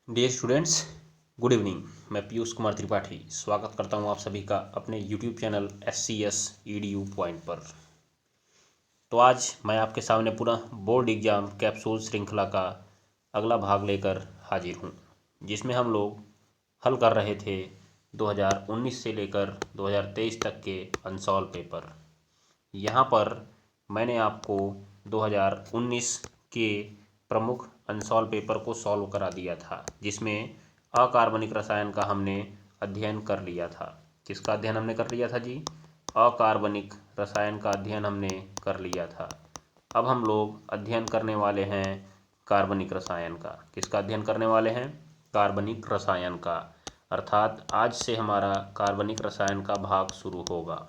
Dear students, good evening. मैं पीयूष कुमार त्रिपाठी स्वागत करता हूं आप सभी का अपने YouTube channel SCS EDU point पर। तो आज मैं आपके सामने पुनः बोर्ड एग्जाम कैप्सूल श्रृंखला का अगला भाग लेकर हाजिर हूं, जिसमें हम लोग हल कर रहे थे 2019 से लेकर 2023 तक के अनसॉल्व पेपर। यहाँ पर मैंने आपको 2019 के प्रमुख अनसॉल्व पेपर को सॉल्व करा दिया था, जिसमें अकार्बनिक रसायन का हमने अध्ययन कर लिया था। किसका अध्ययन हमने कर लिया था जी? अकार्बनिक रसायन का अध्ययन हमने कर लिया था। अब हम लोग अध्ययन करने वाले हैं कार्बनिक रसायन का। किसका अध्ययन करने वाले हैं? कार्बनिक रसायन का। अर्थात आज से हमारा कार्बनिक रसायन का भाग शुरू होगा।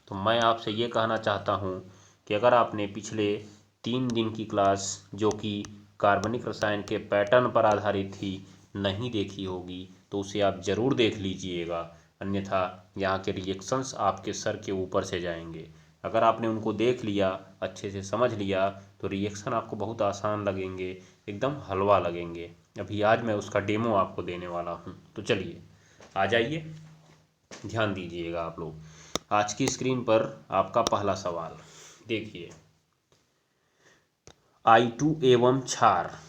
तो मैं आपसे ये कहना चाहता हूँ कि अगर आपने पिछले 3 दिन की क्लास, जो कि कार्बनिक रसायन के पैटर्न पर आधारित थी, नहीं देखी होगी तो उसे आप ज़रूर देख लीजिएगा, अन्यथा यहाँ के रिएक्शंस आपके सर के ऊपर से जाएंगे। अगर आपने उनको देख लिया, अच्छे से समझ लिया, तो रिएक्शन आपको बहुत आसान लगेंगे, एकदम हलवा लगेंगे। अभी आज मैं उसका डेमो आपको देने वाला हूँ। तो चलिए आ जाइए, ध्यान दीजिएगा आप लोग। आज की स्क्रीन पर आपका पहला सवाल देखिए। I2 एवं क्षार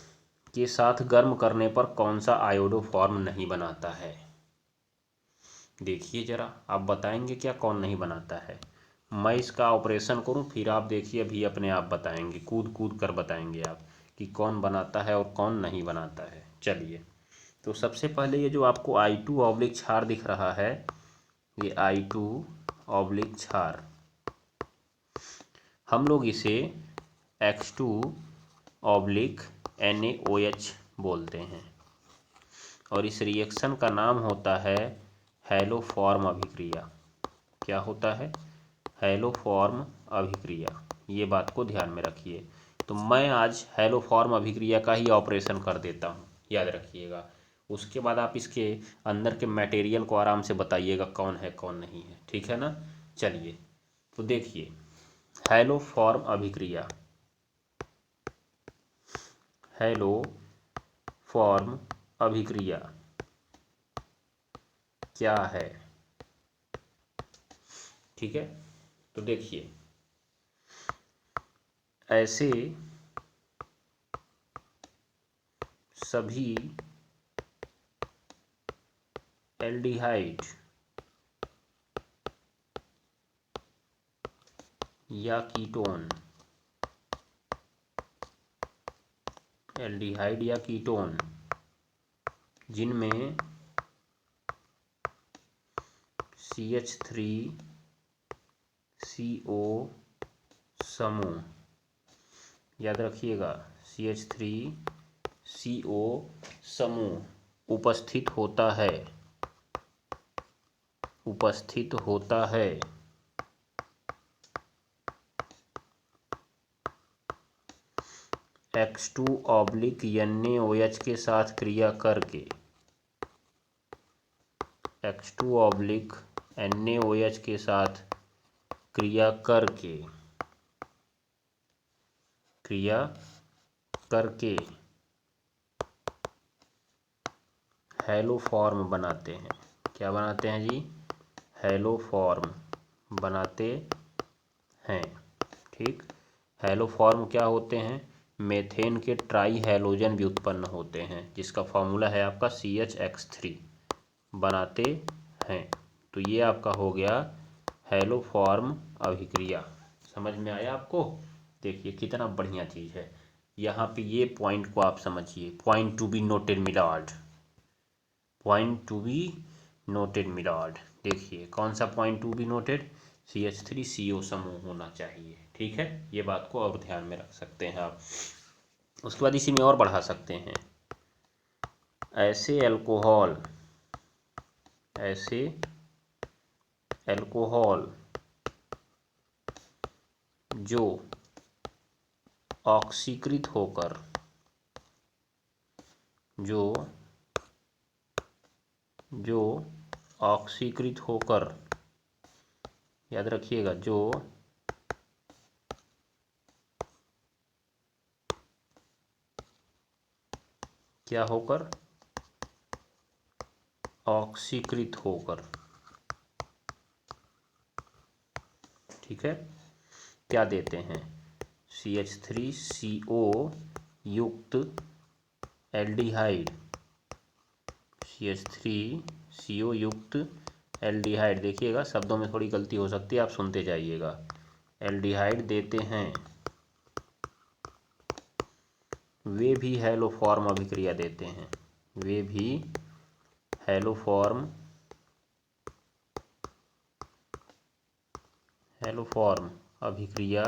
के साथ गर्म करने पर कौन सा आयोडोफॉर्म नहीं बनाता है? देखिए जरा, आप बताएंगे क्या कौन नहीं बनाता है? मैं इसका ऑपरेशन करूं, फिर आप देखिए, अभी अपने आप बताएंगे, कूद कूद कर बताएंगे आप कि कौन बनाता है और कौन नहीं बनाता है। चलिए, तो सबसे पहले ये जो आपको I2 ऑब्लिक क्षार दिख रहा है, ये I2 ऑब्लिक क्षार, हम लोग इसे X2 ऑब्लिक NaOH बोलते हैं, और इस रिएक्शन का नाम होता है हैलोफॉर्म अभिक्रिया। क्या होता है? हैलोफॉर्म अभिक्रिया। ये बात को ध्यान में रखिए। तो मैं आज हैलोफॉर्म अभिक्रिया का ही ऑपरेशन कर देता हूँ, याद रखिएगा। उसके बाद आप इसके अंदर के मटेरियल को आराम से बताइएगा कौन है कौन नहीं है, ठीक है ना? चलिए, तो देखिए, हैलोफॉर्म अभिक्रिया, हैलोफॉर्म अभिक्रिया क्या है? ठीक है, तो देखिए, ऐसे सभी एल्डिहाइड या कीटोन, एल्डिहाइड या कीटोन जिनमें CH3CO समूह, याद रखिएगा, CH3CO समूह उपस्थित होता है X2 ऑब्लिक NaOH के साथ क्रिया करके, X2 ऑब्लिक NaOH के साथ क्रिया करके हैलोफॉर्म बनाते हैं। क्या बनाते हैं जी? हैलोफॉर्म बनाते हैं। ठीक, हैलोफॉर्म क्या होते हैं? मेथेन के ट्राई हैलोजन भी उत्पन्न होते हैं, जिसका फॉर्मूला है आपका CHX3 बनाते हैं। तो ये आपका हो गया हैलोफॉर्म अभिक्रिया। समझ में आया आपको? देखिए कितना बढ़िया चीज़ है। यहाँ पे ये पॉइंट को आप समझिए, point to be noted milord, point to be noted milord. देखिए कौन सा point to be noted? CH3CO समूह होना चाहिए। ठीक है, ये बात को और ध्यान में रख सकते हैं आप। उसके बाद इसी में और बढ़ा सकते हैं, ऐसे एल्कोहल जो ऑक्सीकृत होकर, याद रखिएगा, जो क्या होकर? ऑक्सीकृत होकर, ठीक है, क्या देते हैं, CH3CO युक्त एल्डिहाइड, CH3CO युक्त एल्डिहाइड। देखिएगा शब्दों में थोड़ी गलती हो सकती है, आप सुनते जाइएगा। एल्डिहाइड देते हैं, वे भी हैलोफॉर्म अभिक्रिया देते हैं, वे भी हैलोफॉर्म अभिक्रिया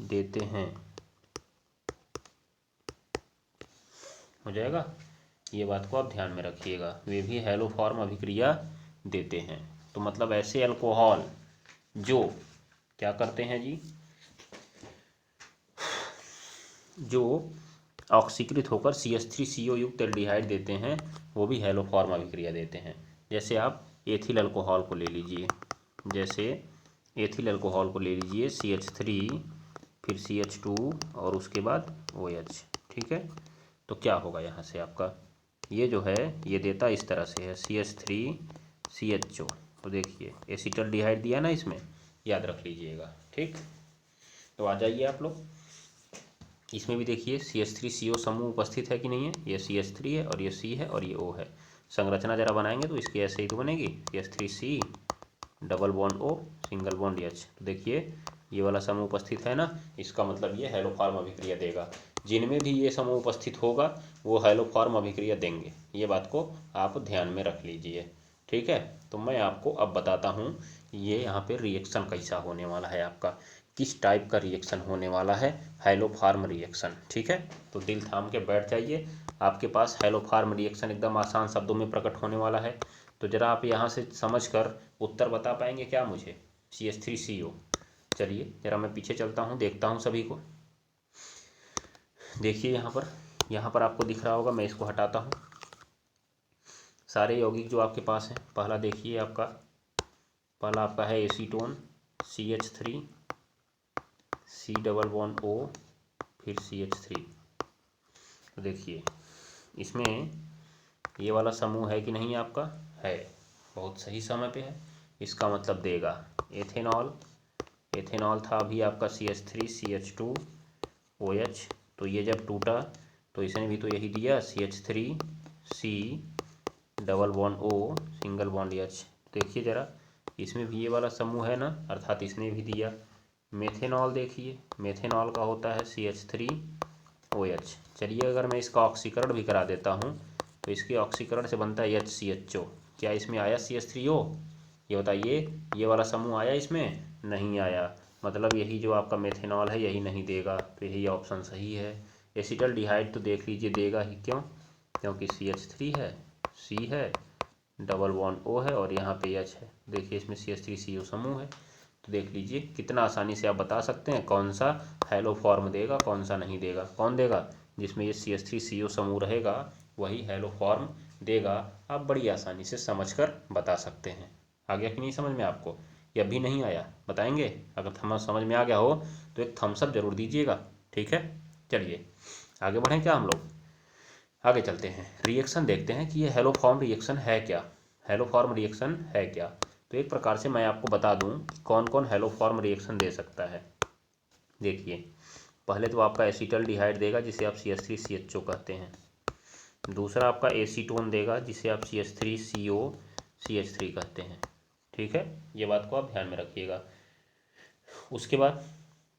देते हैं। हो जाएगा, ये बात को आप ध्यान में रखिएगा, वे भी हैलोफॉर्म अभिक्रिया देते हैं। तो मतलब ऐसे अल्कोहल जो क्या करते हैं जी, जो ऑक्सीकृत होकर CH3CO युक्त एल्डिहाइड देते हैं, वो भी हैलोफॉर्म अभिक्रिया देते हैं। जैसे आप एथिल अल्कोहल को ले लीजिए, जैसे एथिल अल्कोहल को ले लीजिए, CH3 फिर CH2 और उसके बाद OH, ठीक है। तो क्या होगा यहाँ से आपका, ये जो है ये देता इस तरह से है, CH3CHO। तो देखिए एसिटल्डिहाइड दिया ना इसमें, याद रख लीजिएगा, ठीक। तो आ जाइए आप लोग, इसमें भी देखिए CH3CO समूह उपस्थित है कि नहीं है, ये CH3 है और ये C है और ये O है। संरचना जरा बनाएंगे तो इसकी ऐसे ही तो बनेगी, CH3C double bond O single bond H। तो देखिए ये वाला समूह उपस्थित है ना, इसका मतलब ये हैलोफॉर्म अभिक्रिया देगा। जिनमें भी ये समूह उपस्थित होगा वो हैलोफॉर्म अभिक्रिया देंगे, ये बात को आप ध्यान में रख लीजिए, ठीक है। तो मैं आपको अब बताता हूँ ये यहाँ पे रिएक्शन कैसा होने वाला है, आपका किस टाइप का रिएक्शन होने वाला है, हैलोफॉर्म रिएक्शन, ठीक है। तो दिल थाम के बैठ जाइए, आपके पास हैलोफॉर्म रिएक्शन एकदम आसान शब्दों में प्रकट होने वाला है। तो जरा आप यहाँ से समझकर उत्तर बता पाएंगे क्या मुझे, CH3CO। चलिए जरा मैं पीछे चलता हूँ, देखता हूँ सभी को। देखिए यहाँ पर आपको दिख रहा होगा, मैं इसको हटाता हूँ। सारे यौगिक जो आपके पास हैं, पहला देखिए पहला आपका है acetone, CH3 C double bond O फिर CH3। तो देखिए इसमें ये वाला समूह है कि नहीं, आपका है, बहुत सही समय पे है। इसका मतलब देगा एथेनॉल था अभी आपका CH3CH2OH। तो ये जब टूटा तो इसने भी तो यही दिया, CH3C double bond O single bond H। देखिए ज़रा इसमें भी ये वाला समूह है ना, अर्थात इसने भी दिया। मेथेनॉल देखिए, मेथेनॉल का होता है CH3OH। चलिए अगर मैं इसका ऑक्सीकरण भी करा देता हूँ तो इसके ऑक्सीकरण से बनता है HCHO। क्या इसमें आया CH3O, ये बताइए, ये वाला समूह आया इसमें, नहीं आया। मतलब यही जो आपका मेथेनॉल है यही नहीं देगा, तो यही ऑप्शन सही है। एसिटल्डिहाइड तो देख लीजिए देगा ही, क्यों, क्योंकि CH3 है, C है, डबल बॉन्ड O है और यहाँ पे H है। देखिए इसमें CH3CO समूह है। तो देख लीजिए कितना आसानी से आप बता सकते हैं कौन सा हैलोफॉर्म देगा कौन सा नहीं देगा। कौन देगा, जिसमें ये CH3CO समूह रहेगा वही हैलोफॉर्म देगा। आप बड़ी आसानी से समझकर बता सकते हैं। आ गया कि नहीं समझ में आपको, या भी नहीं आया बताएंगे। अगर समझ में आ गया हो तो एक थम्स अप जरूर दीजिएगा, ठीक है। चलिए आगे बढ़ें क्या हम लोग, आगे चलते हैं, रिएक्शन देखते हैं कि ये हैलोफॉर्म रिएक्शन है क्या, हैलोफॉर्म रिएक्शन है क्या। तो एक प्रकार से मैं आपको बता दूं कि कौन कौन हैलोफॉर्म रिएक्शन दे सकता है। देखिए पहले तो आपका एसिटल्डिहाइड देगा जिसे आप CH3CHO कहते हैं। दूसरा आपका एसीटोन देगा जिसे आप CH3COCH3 कहते हैं, ठीक है। ये बात को आप ध्यान में रखिएगा। उसके बाद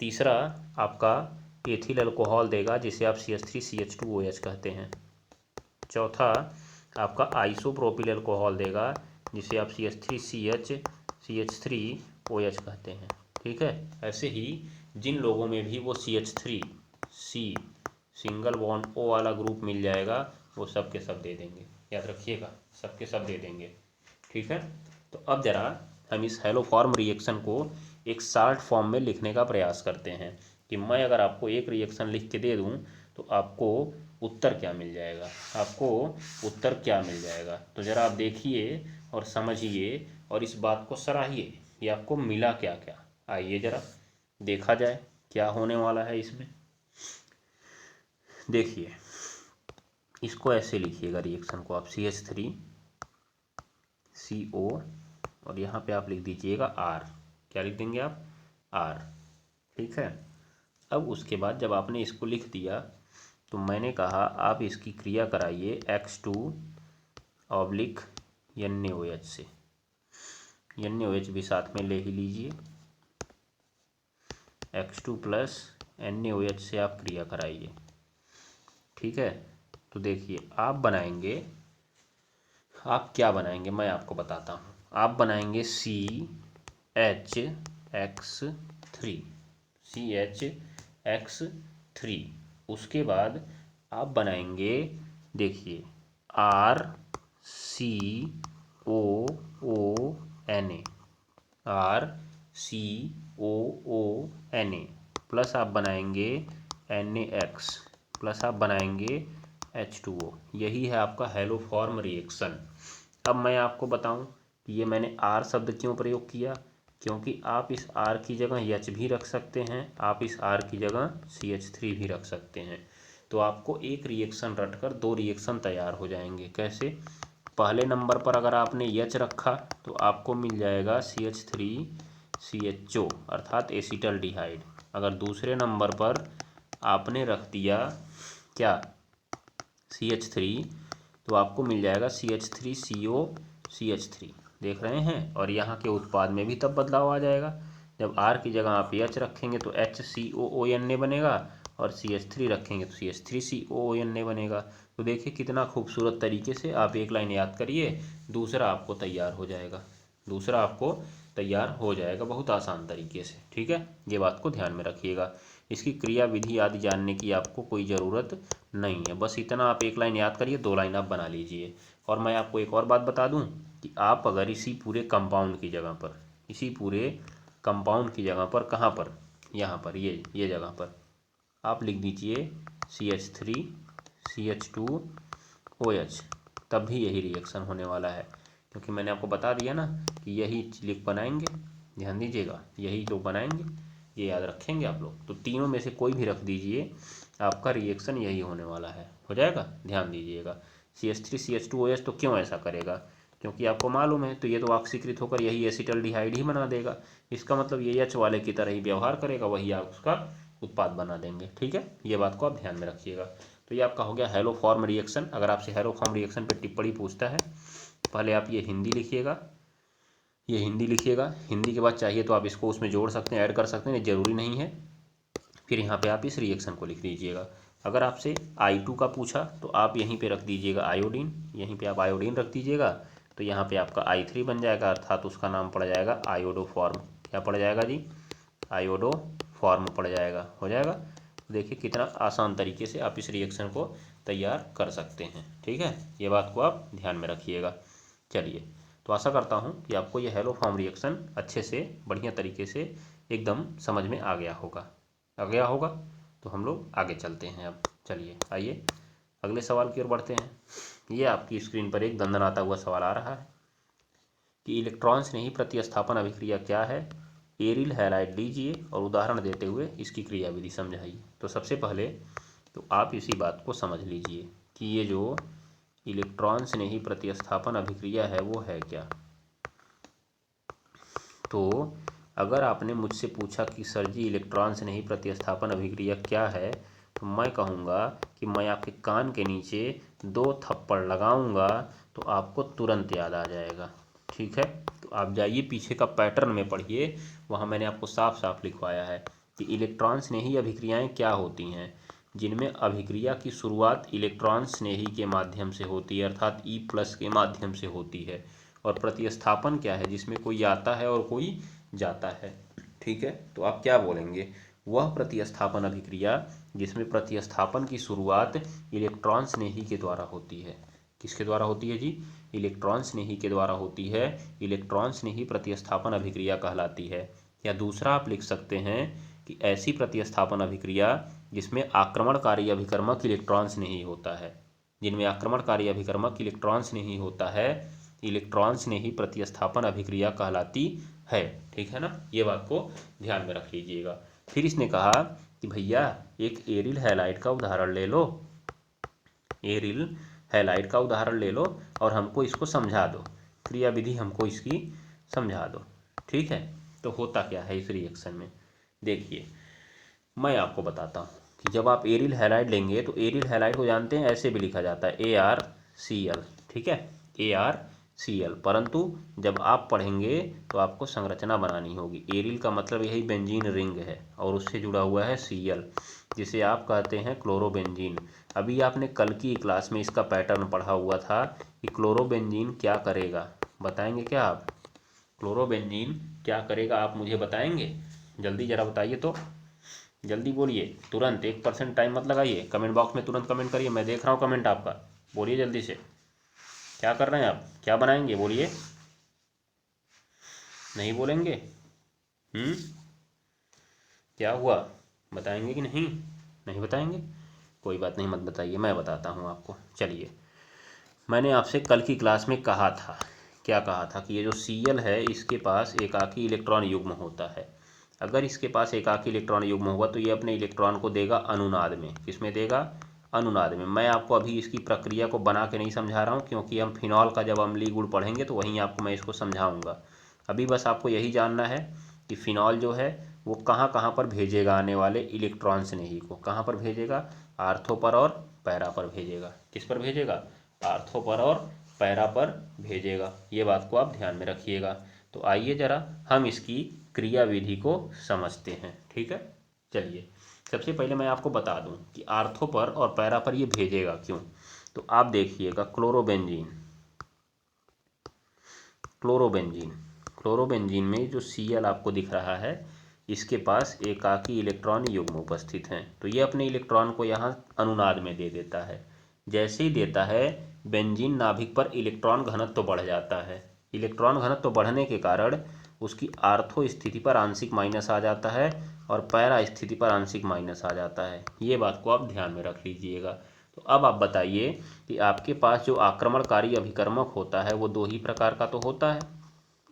तीसरा आपका एथिल अल्कोहल देगा जिसे आप CH3CH2OH कहते हैं। चौथा आपका आइसोप्रोपिल अल्कोहल देगा जिसे आप CH3CH3OH कहते हैं, ठीक है। ऐसे ही जिन लोगों में भी वो CH3C सिंगल बॉन्ड O वाला ग्रुप मिल जाएगा वो सब के सब दे देंगे, याद रखिएगा, सब के सब दे देंगे, ठीक है। तो अब ज़रा हम इस हैलोफॉर्म रिएक्शन को एक शॉर्ट फॉर्म में लिखने का प्रयास करते हैं कि मैं अगर आपको एक रिएक्शन लिख के दे दूं तो आपको उत्तर क्या मिल जाएगा, आपको उत्तर क्या मिल जाएगा। तो ज़रा आप देखिए और समझिए और इस बात को सराहिए कि आपको मिला क्या क्या। आइए ज़रा देखा जाए क्या होने वाला है इसमें। देखिए इसको ऐसे लिखिएगा रिएक्शन को आप CH3CO और यहाँ पे आप लिख दीजिएगा R। क्या लिख देंगे आप? R। ठीक है। अब उसके बाद जब आपने इसको लिख दिया तो मैंने कहा आप इसकी क्रिया कराइए X2/NaOH से। NaOH भी साथ में ले ही लीजिए। X2 + NaOH से आप क्रिया कराइए। ठीक है। तो देखिए आप क्या बनाएंगे मैं आपको बताता हूँ। आप बनाएंगे CHX3। उसके बाद आप बनाएंगे, देखिए RCOONA प्लस आप बनाएंगे NaX प्लस आप बनाएंगे H2O। यही है आपका हैलोफॉर्म रिएक्शन। अब मैं आपको बताऊं कि ये मैंने R शब्द क्यों प्रयोग किया, क्योंकि आप इस R की जगह H भी रख सकते हैं, आप इस R की जगह CH3 भी रख सकते हैं। तो आपको एक रिएक्शन रटकर दो रिएक्शन तैयार हो जाएंगे। कैसे? पहले नंबर पर अगर आपने H रखा तो आपको मिल जाएगा CH3CHO अर्थात एसिटल्डिहाइड। अगर दूसरे नंबर पर आपने रख दिया क्या? CH3 तो आपको मिल जाएगा CH3CO CH3। देख रहे हैं? और यहाँ के उत्पाद में भी तब बदलाव आ जाएगा जब R की जगह आप H रखेंगे तो HCOONA बनेगा और CH3 रखेंगे तो CH3COONA बनेगा। तो देखिए कितना खूबसूरत तरीके से आप एक लाइन याद करिए, दूसरा आपको तैयार हो जाएगा बहुत आसान तरीके से। ठीक है, ये बात को ध्यान में रखिएगा। इसकी क्रिया विधि आदि जानने की आपको कोई ज़रूरत नहीं है, बस इतना आप एक लाइन याद करिए, दो लाइन आप बना लीजिए। और मैं आपको एक और बात बता दूं कि आप अगर इसी पूरे कंपाउंड की जगह पर कहाँ पर, यहाँ पर ये जगह पर आप लिख दीजिए CH3CH2OH, तब भी यही रिएक्शन होने वाला है, क्योंकि मैंने आपको बता दिया ना कि यही लिख बनाएंगे। ध्यान दीजिएगा, यही लोग बनाएंगे, ये याद रखेंगे आप लोग। तो तीनों में से कोई भी रख दीजिए, आपका रिएक्शन यही होने वाला है, हो जाएगा। ध्यान दीजिएगा। CH3CH2OH तो क्यों ऐसा करेगा? क्योंकि आपको मालूम है तो ये तो ऑक्सीकृत होकर यही एसिटल्डिहाइड ही बना देगा। इसका मतलब ये H वाले की तरह ही व्यवहार करेगा, वही आप उसका उत्पाद बना देंगे। ठीक है, ये बात को आप ध्यान में रखिएगा। तो ये आपका हो गया हैलोफॉर्म रिएक्शन। अगर आपसे हैलोफॉर्म रिएक्शन पर टिप्पणी पूछता है, पहले आप ये हिंदी लिखिएगा। हिंदी के बाद चाहिए तो आप इसको उसमें जोड़ सकते हैं, ऐड कर सकते हैं, ज़रूरी नहीं है। फिर यहाँ पे आप इस रिएक्शन को लिख दीजिएगा। अगर आपसे I2 का पूछा तो आप यहीं पे रख दीजिएगा आयोडीन, यहीं पे आप आयोडीन रख दीजिएगा। तो यहाँ पे आपका I3 बन जाएगा, अर्थात उसका नाम पड़ जाएगा आयोडोफॉर्म। क्या पड़ जाएगा जी? आयोडोफॉर्म पड़ जाएगा, हो जाएगा। देखिए कितना आसान तरीके से आप इस रिएक्शन को तैयार कर सकते हैं। ठीक है, ये बात को आप ध्यान में रखिएगा। चलिए, तो आशा करता हूँ कि आपको ये हैलोफॉर्म रिएक्शन अच्छे से बढ़िया तरीके से एकदम समझ में आ गया होगा। तो हम लोग आगे चलते हैं। अब चलिए आइए अगले सवाल की ओर बढ़ते हैं। ये आपकी स्क्रीन पर एक दंदनाता हुआ सवाल आ रहा है कि इलेक्ट्रॉन स्नेही प्रतिस्थापन अभिक्रिया क्या है? एरिल हैलाइड लीजिए और उदाहरण देते हुए इसकी क्रियाविधि समझाइए। तो सबसे पहले तो आप इसी बात को समझ लीजिए कि ये जो इलेक्ट्रॉन स्नेही प्रतिस्थापन अभिक्रिया है वो है क्या। तो अगर आपने मुझसे पूछा कि सर जी इलेक्ट्रॉन स्नेही प्रतिस्थापन अभिक्रिया क्या है, तो मैं कहूँगा कि मैं आपके कान के नीचे 2 थप्पड़ लगाऊंगा तो आपको तुरंत याद आ जाएगा। ठीक है, तो आप जाइए पीछे का पैटर्न में पढ़िए, वहाँ मैंने आपको साफ साफ लिखवाया है कि इलेक्ट्रॉन स्नेही अभिक्रियाएँ क्या होती हैं, जिनमें अभिक्रिया की शुरुआत इलेक्ट्रॉन स्नेही के माध्यम से होती है, अर्थात E+ के माध्यम से होती है। और प्रतिस्थापन क्या है? जिसमें कोई आता है और कोई जाता है। ठीक है, तो आप क्या बोलेंगे? वह प्रतिस्थापन अभिक्रिया जिसमें प्रतिस्थापन की शुरुआत इलेक्ट्रॉन स्नेही के द्वारा होती है। किसके द्वारा होती है जी? इलेक्ट्रॉन स्नेही के द्वारा होती है। इलेक्ट्रॉन स्नेही प्रतिस्थापन अभिक्रिया कहलाती है। या दूसरा आप लिख सकते हैं कि ऐसी प्रतिस्थापन अभिक्रिया जिसमें आक्रमणकारी अभिकर्मक इलेक्ट्रॉन स्नेही होता है। जिनमें आक्रमणकारी अभिकर्मक इलेक्ट्रॉन स्नेही होता है, इलेक्ट्रॉन स्नेही प्रतिस्थापन अभिक्रिया कहलाती है। ठीक है ना, ये बात को ध्यान में रख लीजिएगा। फिर इसने कहा कि भैया एक एरिल हैलाइड का उदाहरण ले लो। एरिल हैलाइड का उदाहरण ले लो और हमको इसको समझा दो, क्रिया विधि हमको इसकी समझा दो। ठीक है, तो होता क्या है इस रिएक्शन में, देखिए मैं आपको बताता हूँ कि जब आप एरिल हैलाइड लेंगे तो एरिल हैलाइड को जानते हैं ऐसे भी लिखा जाता है ArCl। ठीक है, ArCl, परंतु जब आप पढ़ेंगे तो आपको संरचना बनानी होगी। एरिल का मतलब यही बेंजीन रिंग है और उससे जुड़ा हुआ है Cl, जिसे आप कहते हैं क्लोरोबेंजीन। अभी आपने कल की क्लास में इसका पैटर्न पढ़ा हुआ था कि क्लोरोबेंजीन क्या करेगा, बताएंगे क्या आप? क्लोरोबेंजीन क्या करेगा आप मुझे बताएंगे? जल्दी ज़रा बताइए तो, जल्दी बोलिए, तुरंत, 1% टाइम मत लगाइए, कमेंट बॉक्स में तुरंत कमेंट करिए, मैं देख रहा हूँ कमेंट आपका। बोलिए जल्दी से, क्या कर रहे हैं आप, क्या बनाएंगे, बोलिए। नहीं बोलेंगे? क्या हुआ, बताएंगे कि नहीं? नहीं बताएंगे, कोई बात नहीं, मत बताइए, मैं बताता हूँ आपको। चलिए, मैंने आपसे कल की क्लास में कहा था, क्या कहा था कि ये जो Cl है इसके पास एकाकी इलेक्ट्रॉन युग्म होता है। अगर इसके पास एकाकी इलेक्ट्रॉन युग्म होगा तो ये अपने इलेक्ट्रॉन को देगा अनुनाद में। किसमें देगा? अनुनाद में। मैं आपको अभी इसकी प्रक्रिया को बना के नहीं समझा रहा हूँ, क्योंकि हम फिनॉल का जब अम्लीय गुण पढ़ेंगे तो वहीं आपको मैं इसको समझाऊंगा। अभी बस आपको यही जानना है कि फिनॉल जो है वो कहाँ कहाँ पर भेजेगा आने वाले इलेक्ट्रॉन स्नेही को, कहाँ पर भेजेगा? आर्थो पर और पैरा पर भेजेगा। किस पर भेजेगा? आर्थो पर और पैरा पर भेजेगा। ये बात को आप ध्यान में रखिएगा। तो आइए जरा हम इसकी क्रिया विधि को समझते हैं। ठीक है, चलिए, सबसे पहले मैं आपको बता दूं कि आर्थो पर और पैरा पर ये भेजेगा क्यों। तो आप देखिएगा, क्लोरोबेंजीन, क्लोरोबेंजीन, क्लोरोबेंजीन में जो Cl आपको दिख रहा है इसके पास एकाकी इलेक्ट्रॉन युग्म उपस्थित हैं। तो ये अपने इलेक्ट्रॉन को यहाँ अनुनाद में दे देता है। जैसे ही देता है बेंजीन नाभिक पर इलेक्ट्रॉन घनत्व तो बढ़ जाता है। इलेक्ट्रॉन घनत्व तो बढ़ने के कारण उसकी आर्थो स्थिति पर आंशिक माइनस आ जाता है और पैरा स्थिति पर आंशिक माइनस आ जाता है। ये बात को आप ध्यान में रख लीजिएगा। तो अब आप बताइए कि आपके पास जो आक्रमणकारी अभिकर्मक होता है वो दो ही प्रकार का तो होता है।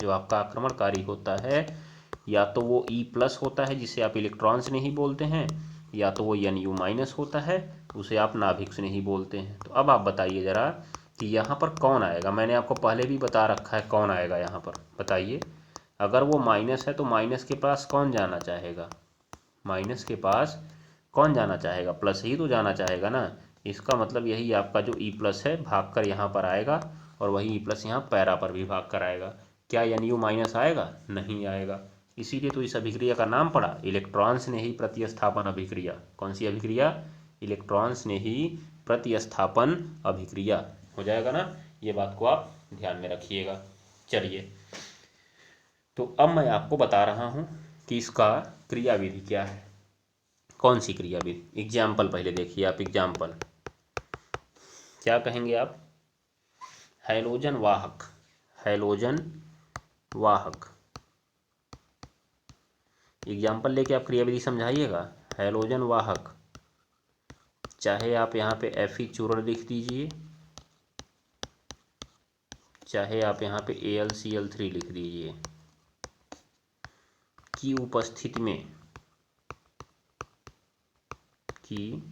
जो आपका आक्रमणकारी होता है या तो वो E+ होता है जिसे आप इलेक्ट्रॉन स्नेही बोलते हैं, या तो वो Nu- होता है उसे आप नाभिक स्नेही बोलते हैं। तो अब आप बताइए ज़रा कि यहाँ पर कौन आएगा। मैंने आपको पहले भी बता रखा है कौन आएगा यहाँ पर, बताइए। अगर वो माइनस है तो माइनस के पास कौन जाना चाहेगा? माइनस के पास कौन जाना चाहेगा? प्लस ही तो जाना चाहेगा ना। इसका मतलब यही आपका जो E+ है भाग कर यहाँ पर आएगा और वही E+ यहाँ पैरा पर भी भाग कर आएगा। क्या Nu- आएगा? नहीं आएगा। इसीलिए तो इस अभिक्रिया का नाम पड़ा इलेक्ट्रॉन स्नेही प्रतिस्थापन अभिक्रिया। कौन सी अभिक्रिया? इलेक्ट्रॉन स्नेही प्रतिस्थापन अभिक्रिया। हो जाएगा ना, ये बात को आप ध्यान में रखिएगा। चलिए, तो अब मैं आपको बता रहा हूँ कि इसका क्रिया विधि क्या है। कौन सी क्रिया विधि? एग्जाम्पल पहले देखिए आप, एग्जाम्पल क्या कहेंगे आप? हैलोजन वाहक, हैलोजन वाहक। एग्जाम्पल लेके आप क्रिया विधि समझाइएगा। हैलोजन वाहक, चाहे आप यहाँ पे Fe चूर्ण लिख दीजिए, चाहे आप यहाँ पे AlCl3 लिख दीजिए, की उपस्थिति में, की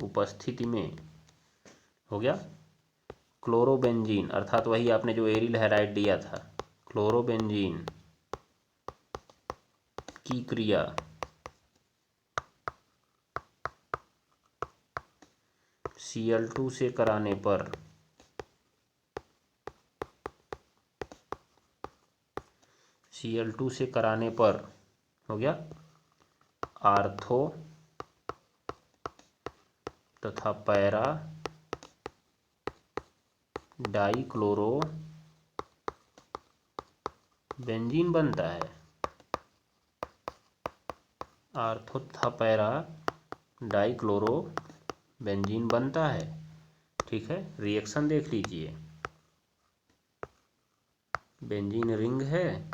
उपस्थिति में हो गया क्लोरोबेंजीन, अर्थात वही आपने जो एरिल हैलाइड दिया था, क्लोरोबेंजीन की क्रिया Cl2 से कराने पर Cl2 से कराने पर हो गया आर्थो तथा पैरा डाइक्लोरो बेंजीन बनता है। आर्थो तथा पैरा डाइक्लोरो बेंजीन बनता है। ठीक है, रिएक्शन देख लीजिए। बेंजीन रिंग है,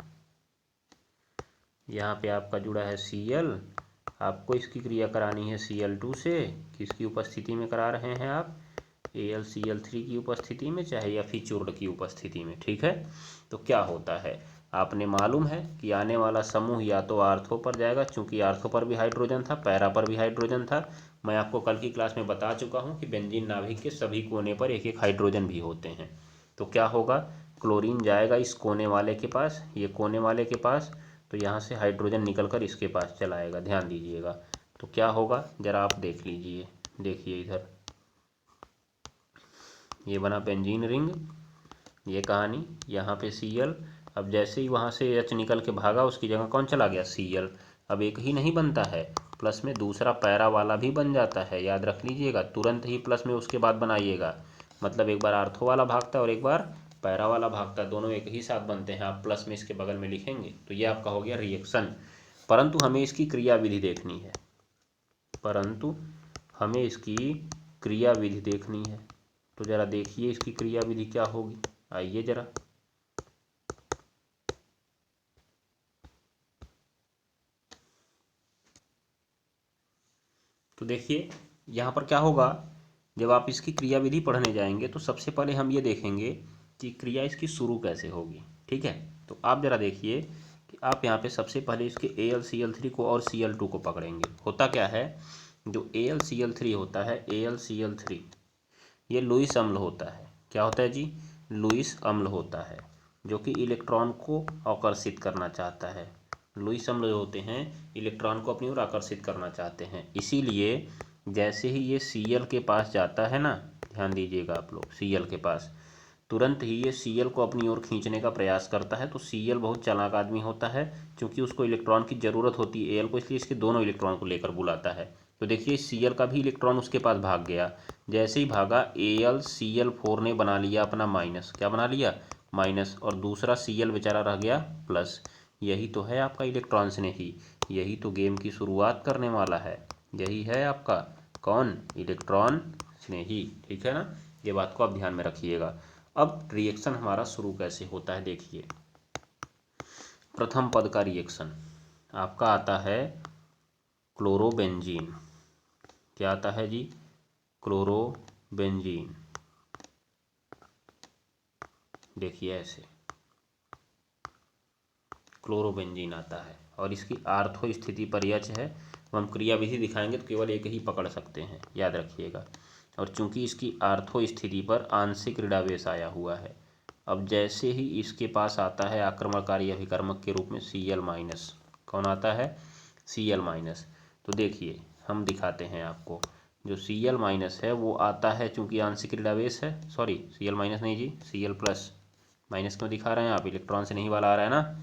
यहाँ पे आपका जुड़ा है Cl, आपको इसकी क्रिया करानी है Cl2 से। किसकी उपस्थिति में करा रहे हैं आप? AlCl3 की उपस्थिति में, चाहे Fe चूर्ण की उपस्थिति में। ठीक है, तो क्या होता है, आपने मालूम है कि आने वाला समूह या तो आर्थो पर जाएगा, चूंकि आर्थो पर भी हाइड्रोजन था, पैरा पर भी हाइड्रोजन था, मैं आपको कल की क्लास में बता चुका हूँ कि बेंजीन नाभिक के सभी कोने पर एक एक हाइड्रोजन भी होते हैं। तो क्या होगा, क्लोरीन जाएगा इस कोने वाले के पास, ये कोने वाले के पास, तो यहाँ से हाइड्रोजन निकल कर इसके पास चला आएगा। ध्यान दीजिएगा, तो क्या होगा ज़रा आप देख लीजिए। देखिए इधर ये बना बेंजीन रिंग, ये कहानी, यहाँ पे Cl। अब जैसे ही वहाँ से H निकल के भागा, उसकी जगह कौन चला गया, Cl। अब एक ही नहीं बनता है, प्लस में दूसरा पैरा वाला भी बन जाता है, याद रख लीजिएगा। तुरंत ही प्लस में उसके बाद बनाइएगा, मतलब एक बार आर्थो वाला भागता है और एक बार पैरा वाला भागता है, दोनों एक ही साथ बनते हैं। आप प्लस में इसके बगल में लिखेंगे तो ये आपका हो गया रिएक्शन। परंतु हमें इसकी क्रियाविधि देखनी है, परंतु हमें इसकी क्रियाविधि देखनी है। तो ज़रा देखिए इसकी क्रियाविधि क्या होगी, आइए ज़रा। तो देखिए यहाँ पर क्या होगा, जब आप इसकी क्रियाविधि पढ़ने जाएंगे तो सबसे पहले हम ये देखेंगे कि क्रिया इसकी शुरू कैसे होगी। ठीक है, तो आप ज़रा देखिए कि आप यहाँ पे सबसे पहले इसके AlCl3 को और Cl2 को पकड़ेंगे। होता क्या है, जो AlCl3 होता है, AlCl3 ये लुईस अम्ल होता है। क्या होता है जी, लुईस अम्ल होता है, जो कि इलेक्ट्रॉन को आकर्षित करना चाहता है। लुईस अम्ल जो होते हैं इलेक्ट्रॉन को अपनी ओर आकर्षित करना चाहते हैं, इसीलिए जैसे ही ये Cl के पास जाता है ना, ध्यान दीजिएगा आप लोग, Cl के पास तुरंत ही ये Cl को अपनी ओर खींचने का प्रयास करता है। तो Cl बहुत चालाक आदमी होता है, क्योंकि उसको इलेक्ट्रॉन की ज़रूरत होती है Al को, इसलिए इसके दोनों इलेक्ट्रॉन को लेकर बुलाता है। तो देखिए Cl का भी इलेक्ट्रॉन उसके पास भाग गया। जैसे ही भागा, AlCl4 ने बना लिया अपना माइनस, क्या बना लिया, माइनस, और दूसरा Cl बेचारा रह गया प्लस। यही तो है आपका इलेक्ट्रॉन स्नेही, यही तो गेम की शुरुआत करने वाला है, यही है आपका कौन, इलेक्ट्रॉन स्नेही। ठीक है ना, ये बात को आप ध्यान में रखिएगा। अब रिएक्शन हमारा शुरू कैसे होता है, देखिए। प्रथम पद का रिएक्शन आपका आता है क्लोरोबेंजीन। क्या आता है जी, क्लोरोबेंजीन। देखिए ऐसे क्लोरोबेंजीन आता है, और इसकी आर्थो स्थिति पर H है। तो हम क्रियाविधि दिखाएंगे तो केवल एक ही पकड़ सकते हैं, याद रखिएगा। और चूंकि इसकी आर्थो स्थिति पर आंशिक ऋणावेश आया हुआ है, अब जैसे ही इसके पास आता है आक्रमणकारी अभिकर्मक के रूप में Cl-, कौन आता है, Cl-। तो देखिए हम दिखाते हैं आपको, जो Cl- है वो आता है, चूंकि आंशिक ऋणावेश है, सॉरी Cl- नहीं जी, Cl+। माइनस क्यों दिखा रहे हैं आप, इलेक्ट्रॉन से नहीं वाला आ रहा है ना।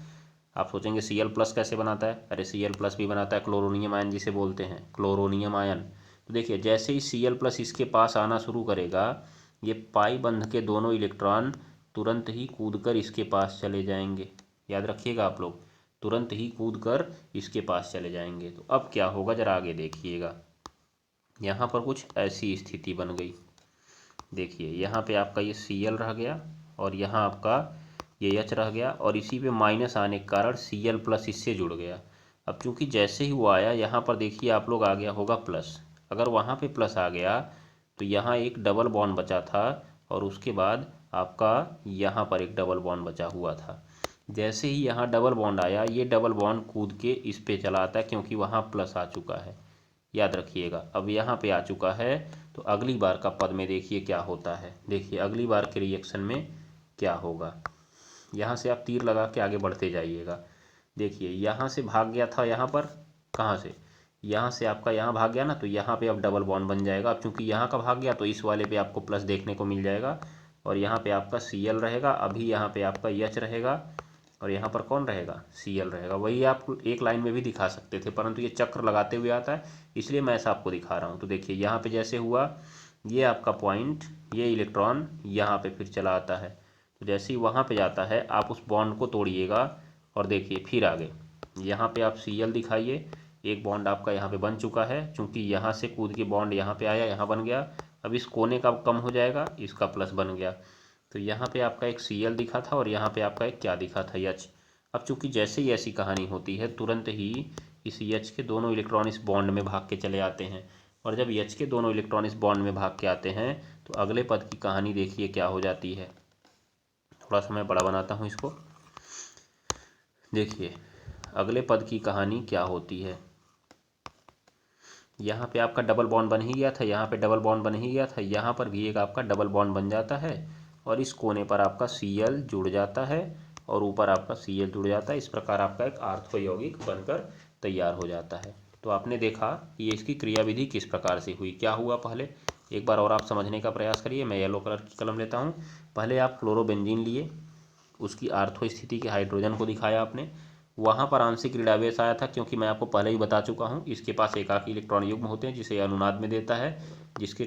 आप सोचेंगे Cl+ कैसे बनाता है, अरे Cl+ भी बनाता है क्लोरोनियम आयन जिसे बोलते हैं, क्लोरोनियम आयन। तो देखिए जैसे ही Cl+ इसके पास आना शुरू करेगा, ये पाई बंध के दोनों इलेक्ट्रॉन तुरंत ही कूदकर इसके पास चले जाएंगे। याद रखिएगा आप लोग, तुरंत ही कूदकर इसके पास चले जाएंगे। तो अब क्या होगा जरा आगे देखिएगा, यहाँ पर कुछ ऐसी स्थिति बन गई। देखिए यहाँ पे आपका ये Cl रह गया, और यहाँ आपका ये H रह गया, और इसी पे माइनस आने के कारण Cl+ इससे जुड़ गया। अब चूंकि जैसे ही वो आया, यहाँ पर देखिए आप लोग आ गया होगा प्लस। अगर वहाँ पे प्लस आ गया तो यहाँ एक डबल बॉन्ड बचा था, और उसके बाद आपका यहाँ पर एक डबल बॉन्ड बचा हुआ था। जैसे ही यहाँ डबल बॉन्ड आया, ये डबल बॉन्ड कूद के इस पे चला आता है, क्योंकि वहाँ प्लस आ चुका है। याद रखिएगा, अब यहाँ पे आ चुका है, तो अगली बार का पद में देखिए क्या होता है। देखिए अगली बार के रिएक्शन में क्या होगा, यहाँ से आप तीर लगा के आगे बढ़ते जाइएगा। देखिए यहाँ से भाग गया था, यहाँ पर कहाँ से, यहाँ से आपका यहाँ भाग गया ना, तो यहाँ पे अब डबल बॉन्ड बन जाएगा। अब चूंकि यहाँ का भाग गया तो इस वाले पे आपको प्लस देखने को मिल जाएगा, और यहाँ पे आपका Cl रहेगा, अभी यहाँ पे आपका H रहेगा, और यहाँ पर कौन रहेगा, Cl रहेगा। वही आप एक लाइन में भी दिखा सकते थे, परंतु ये चक्र लगाते हुए आता है, इसलिए मैं ऐसा आपको दिखा रहा हूँ। तो देखिए यहाँ पे जैसे हुआ, ये आपका पॉइंट, ये इलेक्ट्रॉन यहाँ पे फिर चला आता है। तो जैसे ही वहाँ पे जाता है, आप उस बॉन्ड को तोड़िएगा, और देखिए फिर आगे यहाँ पे आप Cl दिखाइए, एक बॉन्ड आपका यहाँ पे बन चुका है, चूंकि यहाँ से कूद के बॉन्ड यहाँ पे आया, यहाँ बन गया। अब इस कोने का कम हो जाएगा, इसका प्लस बन गया। तो यहाँ पे आपका एक Cl दिखा था, और यहाँ पे आपका एक क्या दिखा था, H। अब चूंकि जैसे ही ऐसी कहानी होती है, तुरंत ही इस H के दोनों इलेक्ट्रॉन इस बॉन्ड में भाग के चले आते हैं, और जब H के दोनों इलेक्ट्रॉन इस बॉन्ड में भाग के आते हैं, तो अगले पद की कहानी देखिए क्या हो जाती है। थोड़ा सा मैं बड़ा बनाता हूँ इसको। देखिए अगले पद की कहानी क्या होती है। यहाँ पे आपका डबल बॉन्ड बन ही गया था, यहाँ पे डबल बॉन्ड बन ही गया था, यहाँ पर भी एक आपका डबल बॉन्ड बन जाता है और इस कोने पर आपका Cl जुड़ जाता है और ऊपर आपका Cl जुड़ जाता है। इस प्रकार आपका एक आर्थो यौगिक बनकर तैयार हो जाता है। तो आपने देखा कि ये इसकी क्रियाविधि किस प्रकार से हुई। क्या हुआ पहले एक बार और आप समझने का प्रयास करिए। मैं येलो कलर की कलम लेता हूँ। पहले आप क्लोरोबेंजीन लिए, उसकी आर्थो स्थिति के हाइड्रोजन को दिखाया आपने, वहाँ पर आंशिक ऋणावेश आया था, क्योंकि मैं आपको पहले ही बता चुका हूँ इसके पास एकाकी इलेक्ट्रॉन युग्म होते हैं जिसे अनुनाद में देता है, जिसके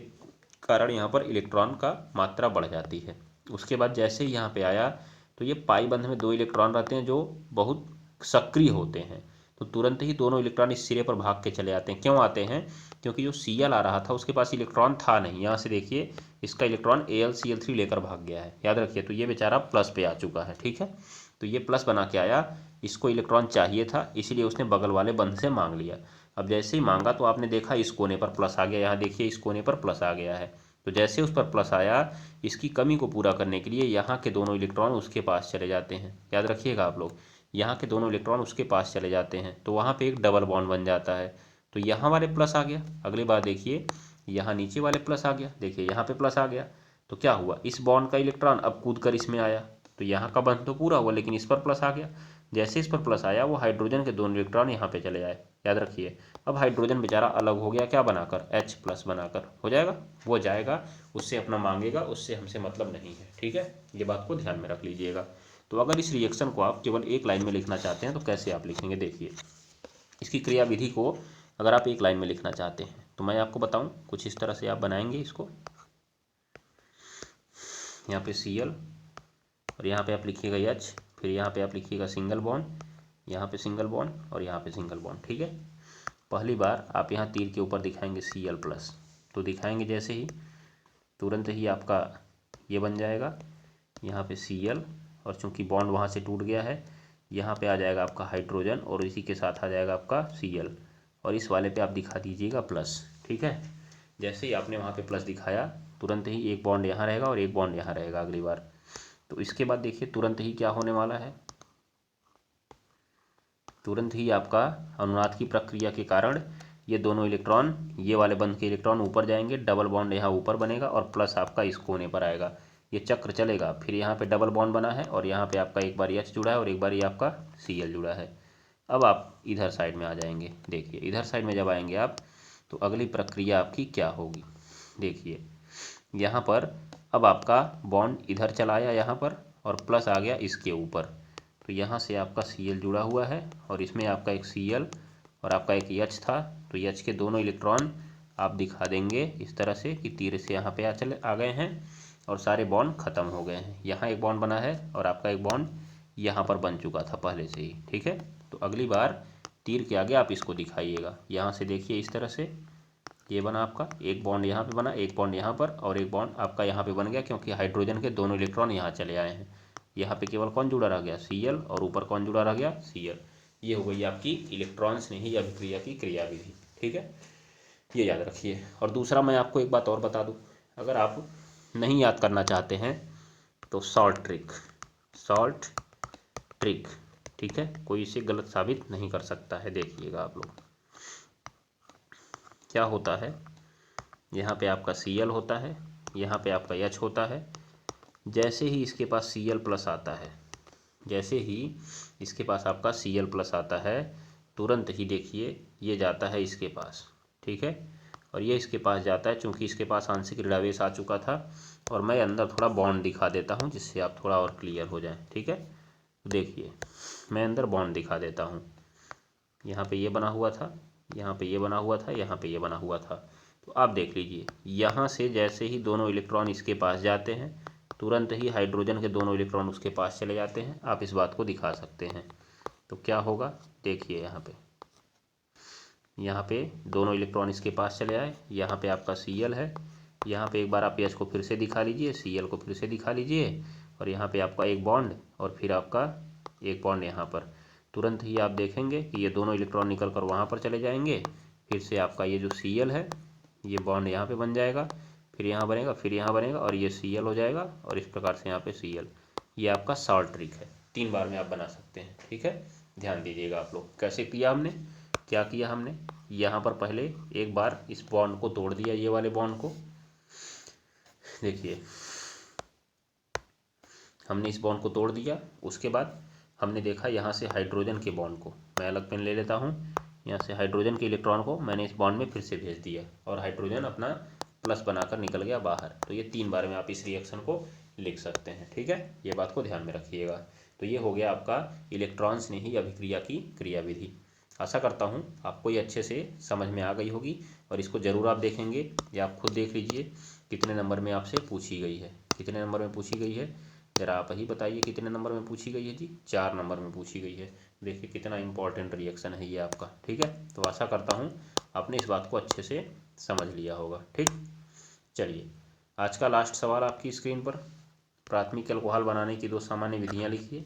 कारण यहाँ पर इलेक्ट्रॉन का मात्रा बढ़ जाती है। उसके बाद जैसे ही यहाँ पे आया तो ये पाई बंध में 2 इलेक्ट्रॉन रहते हैं जो बहुत सक्रिय होते हैं, तो तुरंत ही दोनों इलेक्ट्रॉन इस सिरे पर भाग के चले आते हैं। क्यों आते हैं? क्योंकि जो Cl आ रहा था उसके पास इलेक्ट्रॉन था नहीं। यहाँ से देखिए इसका इलेक्ट्रॉन AlCl3 लेकर भाग गया है, याद रखिए। तो ये बेचारा प्लस पे आ चुका है, ठीक है। तो ये प्लस बना के आया, इसको इलेक्ट्रॉन चाहिए था, इसीलिए उसने बगल वाले बंध से मांग लिया। अब जैसे ही मांगा तो आपने देखा इस कोने पर प्लस आ गया, यहाँ देखिए इस कोने पर प्लस आ गया है। तो जैसे उस पर प्लस आया, इसकी कमी को पूरा करने के लिए यहाँ के दोनों इलेक्ट्रॉन उसके पास चले जाते हैं, याद रखिएगा आप लोग। यहाँ के दोनों इलेक्ट्रॉन उसके पास चले जाते हैं तो वहाँ पे एक डबल बॉन्ड बन जाता है। तो यहाँ वाले प्लस आ गया। अगली बार देखिए यहाँ नीचे वाले प्लस आ गया, देखिए यहाँ पे प्लस आ गया। तो क्या हुआ, इस बॉन्ड का इलेक्ट्रॉन अब कूद कर इसमें आया, तो यहाँ का बंध तो पूरा हुआ लेकिन इस पर प्लस आ गया। जैसे इस पर प्लस आया वो हाइड्रोजन के दोनों इलेक्ट्रॉन यहाँ पे चले आए, याद रखिए। अब हाइड्रोजन बेचारा अलग हो गया, क्या बनाकर, H प्लस बनाकर। हो जाएगा, वो जाएगा, उससे अपना मांगेगा, उससे हमसे मतलब नहीं है, ठीक है। ये बात को ध्यान में रख लीजिएगा। तो अगर इस रिएक्शन को आप केवल एक लाइन में लिखना चाहते हैं तो कैसे आप लिखेंगे, देखिए। इसकी क्रियाविधि को अगर आप एक लाइन में लिखना चाहते हैं तो मैं आपको बताऊं, कुछ इस तरह से आप बनाएंगे इसको। यहाँ पे Cl और यहाँ पे आप लिखिएगा H, फिर यहाँ पे आप लिखिएगा सिंगल बॉन्ड, यहाँ पे सिंगल बॉन्ड और यहाँ पे सिंगल बॉन्ड, ठीक है। पहली बार आप यहाँ तीर के ऊपर दिखाएंगे Cl प्लस, तो दिखाएंगे जैसे ही तुरंत ही आपका ये बन जाएगा यहाँ पे Cl, और चूंकि बॉन्ड वहाँ से टूट गया है यहाँ पे आ जाएगा आपका हाइड्रोजन और इसी के साथ आ जाएगा आपका Cl, और इस वाले पे आप दिखा दीजिएगा प्लस, ठीक है। जैसे ही आपने वहाँ पे प्लस दिखाया तुरंत ही एक बॉन्ड यहाँ रहेगा और एक बॉन्ड यहाँ रहेगा अगली बार। तो इसके बाद देखिए तुरंत ही क्या होने वाला है, तुरंत ही आपका अनुनाद की प्रक्रिया के कारण ये दोनों इलेक्ट्रॉन, ये वाले बंध के इलेक्ट्रॉन ऊपर जाएंगे, डबल बॉन्ड यहाँ ऊपर बनेगा और प्लस आपका इस कोने पर आएगा। ये चक्र चलेगा, फिर यहाँ पे डबल बॉन्ड बना है और यहाँ पे आपका एक बार H जुड़ा है और एक बार ये आपका Cl जुड़ा है। अब आप इधर साइड में आ जाएंगे, देखिए इधर साइड में जब आएंगे आप तो अगली प्रक्रिया आपकी क्या होगी, देखिए यहाँ पर अब आपका बॉन्ड इधर चला आया यहाँ पर और प्लस आ गया इसके ऊपर, तो यहाँ से आपका Cl जुड़ा हुआ है और इसमें आपका एक Cl और आपका एक H था। तो H के दोनों इलेक्ट्रॉन आप दिखा देंगे इस तरह से कि तीर से यहाँ पे आ गए हैं और सारे बॉन्ड खत्म हो गए हैं। यहाँ एक बॉन्ड बना है और आपका एक बॉन्ड यहाँ पर बन चुका था पहले से ही, ठीक है। तो अगली बार तीर के आगे आप इसको दिखाइएगा, यहाँ से देखिए इस तरह से ये बना आपका, एक बॉन्ड यहाँ पे बना, एक बॉन्ड यहाँ पर और एक बॉन्ड आपका यहाँ पे बन गया, क्योंकि हाइड्रोजन के दोनों इलेक्ट्रॉन यहाँ चले आए हैं। यहाँ पे केवल कौन जुड़ा रह गया, Cl, और ऊपर कौन जुड़ा रह गया, Cl। ये हो गई आपकी इलेक्ट्रॉन स्नेही अभिक्रिया की क्रियाविधि, ठीक है। ये याद रखिए। और दूसरा मैं आपको एक बात और बता दूँ, अगर आप नहीं याद करना चाहते हैं तो सॉल्ट ट्रिक, ठीक है, कोई इसे गलत साबित नहीं कर सकता है। देखिएगा आप लोग क्या होता है, यहाँ पे आपका Cl होता है, यहाँ पे आपका H होता है। जैसे ही इसके पास Cl प्लस आता है, जैसे ही इसके पास आपका Cl प्लस आता है तुरंत ही देखिए ये जाता है इसके पास, ठीक है। और ये इसके पास जाता है, चूंकि इसके पास आंशिक ऋणावेश आ चुका था। और मैं अंदर थोड़ा बॉन्ड दिखा देता हूँ जिससे आप थोड़ा और क्लियर हो जाए, ठीक है। देखिए मैं अंदर बॉन्ड दिखा देता हूँ, यहाँ पे ये बना हुआ था, यहाँ पे ये बना हुआ था, यहाँ पे ये बना हुआ था। तो आप देख लीजिए यहाँ से जैसे ही दोनों इलेक्ट्रॉन इसके पास जाते हैं तुरंत ही हाइड्रोजन के दोनों इलेक्ट्रॉन उसके पास चले जाते हैं। आप इस बात को दिखा सकते हैं। तो क्या होगा, देखिए यहाँ पे दोनों इलेक्ट्रॉन इसके पास चले आए, यहाँ पे आपका Cl है, यहाँ पे एक बार आप H को फिर से दिखा लीजिए, Cl को फिर से दिखा लीजिए, और यहाँ पे आपका एक बॉन्ड और फिर आपका एक बॉन्ड यहाँ पर। तुरंत ही आप देखेंगे कि ये दोनों इलेक्ट्रॉन निकल कर वहाँ पर चले जाएंगे। फिर से आपका ये जो Cl है ये बॉन्ड यहाँ पे बन जाएगा, फिर यहाँ बनेगा, फिर यहाँ बनेगा और ये Cl हो जाएगा और इस प्रकार से यहाँ पे Cl। ये आपका सॉल्ट ट्रिक है, 3 बार में आप बना सकते हैं, ठीक है। ध्यान दीजिएगा आप लोग। कैसे किया हमने, क्या किया हमने, यहाँ पर पहले एक बार इस बॉन्ड को तोड़ दिया, ये वाले बॉन्ड को। देखिए हमने इस बॉन्ड को तोड़ दिया। उसके बाद हमने देखा यहाँ से हाइड्रोजन के बॉन्ड को, मैं अलग पेन ले लेता हूँ, यहाँ से हाइड्रोजन के इलेक्ट्रॉन को मैंने इस बॉन्ड में फिर से भेज दिया और हाइड्रोजन अपना प्लस बनाकर निकल गया बाहर। तो ये 3 बार में आप इस रिएक्शन को लिख सकते हैं। ठीक है, ये बात को ध्यान में रखिएगा। तो ये हो गया आपका इलेक्ट्रॉन स्नेही अभिक्रिया की क्रियाविधि। आशा करता हूँ आपको ये अच्छे से समझ में आ गई होगी और इसको ज़रूर आप देखेंगे या आप खुद देख लीजिए कितने नंबर में आपसे पूछी गई है। कितने नंबर में पूछी गई है ज़रा आप ही बताइए, कितने नंबर में पूछी गई है जी? 4 नंबर में पूछी गई है। देखिए कितना इंपॉर्टेंट रिएक्शन है ये आपका। ठीक है, तो आशा करता हूँ आपने इस बात को अच्छे से समझ लिया होगा। ठीक, चलिए आज का लास्ट सवाल आपकी स्क्रीन पर। प्राथमिक अल्कोहल बनाने की 2 सामान्य विधियाँ लिखिए।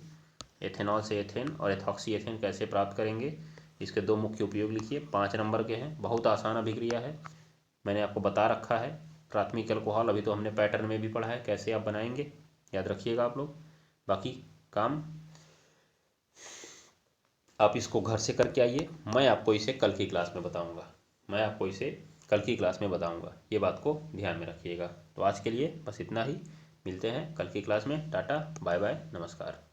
एथेनॉल से एथेन और एथॉक्सी एथेन कैसे प्राप्त करेंगे, इसके 2 मुख्य उपयोग लिखिए। 5 नंबर के हैं, बहुत आसान अभिक्रिया है, मैंने आपको बता रखा है। प्राथमिक अल्कोहल अभी तो हमने पैटर्न में भी पढ़ा है, कैसे आप बनाएंगे याद रखिएगा आप लोग। बाकी काम आप इसको घर से करके आइए, मैं आपको इसे कल की क्लास में बताऊंगा। ये बात को ध्यान में रखिएगा। तो आज के लिए बस इतना ही, मिलते हैं कल की क्लास में। टाटा बाय बाय, नमस्कार।